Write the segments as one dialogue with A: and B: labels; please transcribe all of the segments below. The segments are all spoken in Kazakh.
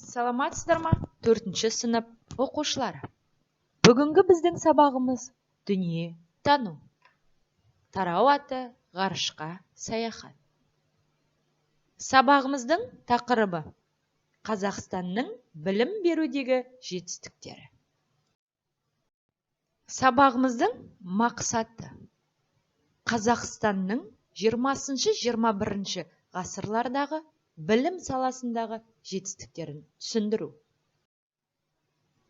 A: Саламатсыздар ма? 4-ші сынып оқушылары. Бүгінгі біздің сабағымыз дүние тану. Тарау аты ғарышқа саяхат. Сабағымыздың тақырыбы Қазақстанның білім берудегі жетістіктері. Сабағымыздың мақсаты Қазақстанның 20-21 ғасырлардағы білім саласындағы жетістіктерін түсіндіру.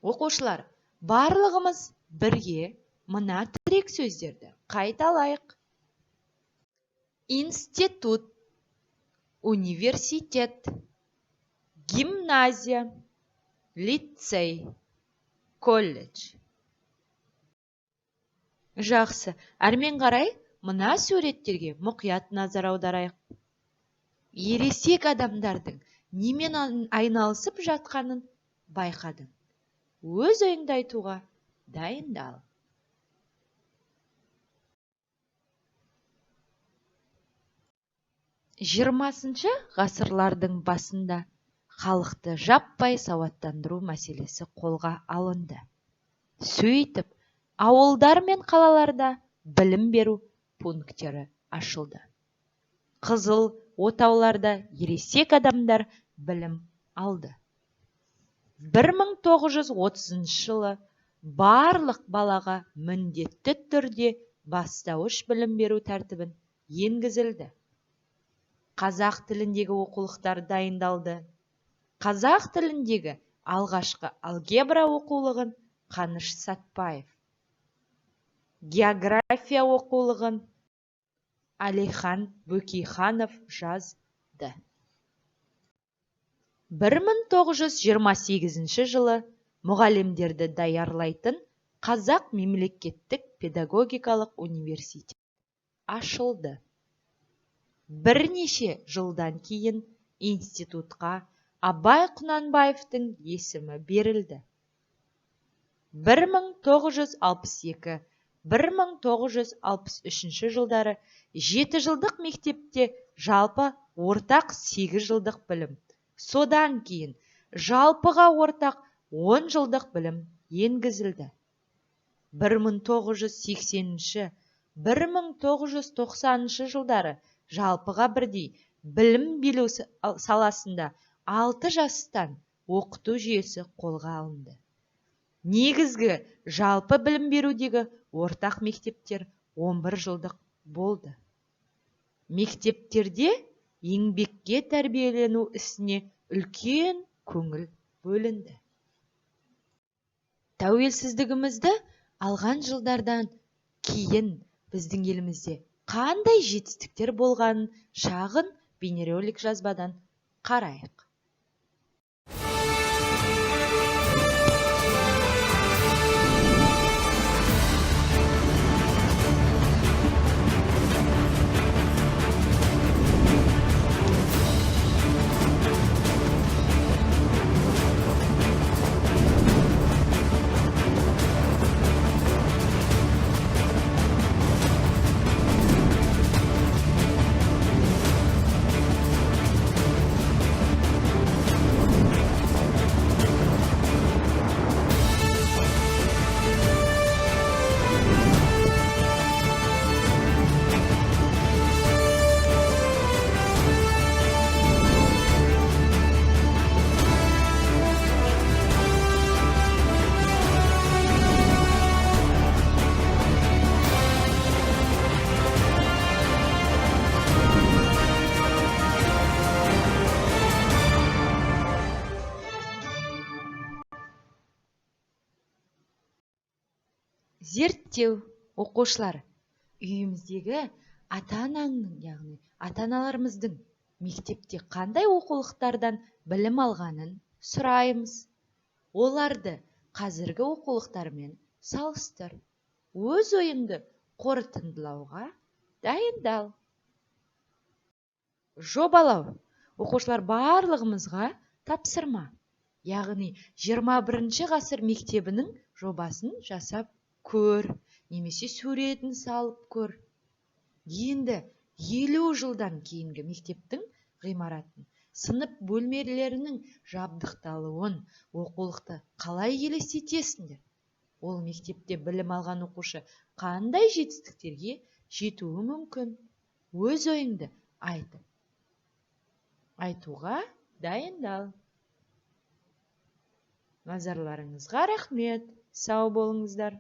A: Оқушылар, барлығымыз бірге мына тірек сөздерді қайталайық. Институт, университет, гимназия, лицей, колледж. Жақсы, әрмен қарай мына суреттерге мұқият назар аударайық. Ересек адамдардың немен айналысып жатқанын байқадың. Өз ойыңды айтуға дайындал. Жиырмасыншы ғасырлардың басында халықты жаппай сауаттандыру мәселесі қолға алынды. Сөйтіп, ауылдар мен қалаларда білім беру пункттері ашылды. Қызыл отауларда ересек адамдар білім алды. 1930 жылы барлық балаға міндетті түрде бастауыш білім беру тәртібін енгізілді. Қазақ тіліндегі оқулықтар дайындалды. Қазақ тіліндегі алғашқы алгебра оқулығын Қаныш Сәтпаев, география оқулығын Алихан Бөкейханов жазды. 1928 жылы мұғалімдерді даярлайтын Қазақ мемлекеттік педагогикалық университет ашылды. Бірнеше жылдан кейін институтқа Абай Құнанбаевтың есімі берілді. 1962-1963 жылдары 7 жылдық мектепте жалпы ортақ 8 жылдық білім. Содан кейін жалпыға ортақ 10 жылдық білім енгізілді. 1980-1990 жылдары жалпыға бірдей білім беру саласында 6 жастан оқыту жүйесі қолға алынды. Негізгі жалпы білім берудегі ортақ мектептер 11 жылдық болды. Мектептерде еңбекке тәрбиелену ісіне үлкен көңіл бөлінді. Тәуелсіздігімізді алған жылдардан кейін біздің елімізде қандай жетістіктер болғанын шағын бейнеролик жазбадан қарайық. Зерттеу. Оқушылар, үйіміздегі ата-аналарымыздың мектепте қандай оқулықтардан білім алғанын сұраймыз. Оларды қазіргі оқулықтармен салыстыр. Өз ойыңды қорытындылауға дайындал. Жобалау. Оқушылар, барлығымызға тапсырма. Яғни 21 ғасыр мектебінің жобасын жасап көр, немесе суретін салып көр. Енді 50 жылдан кейінгі мектептің ғимаратын сынып бөлмелерінің жабдықталуын, оқулықты қалай елестетесіңдер? Ол мектепте білім алған оқушы қандай жетістіктерге жетуі мүмкін? Өз ойыңды айтуға дайындал. Назарларыңызға рахмет. Сау болыңыздар.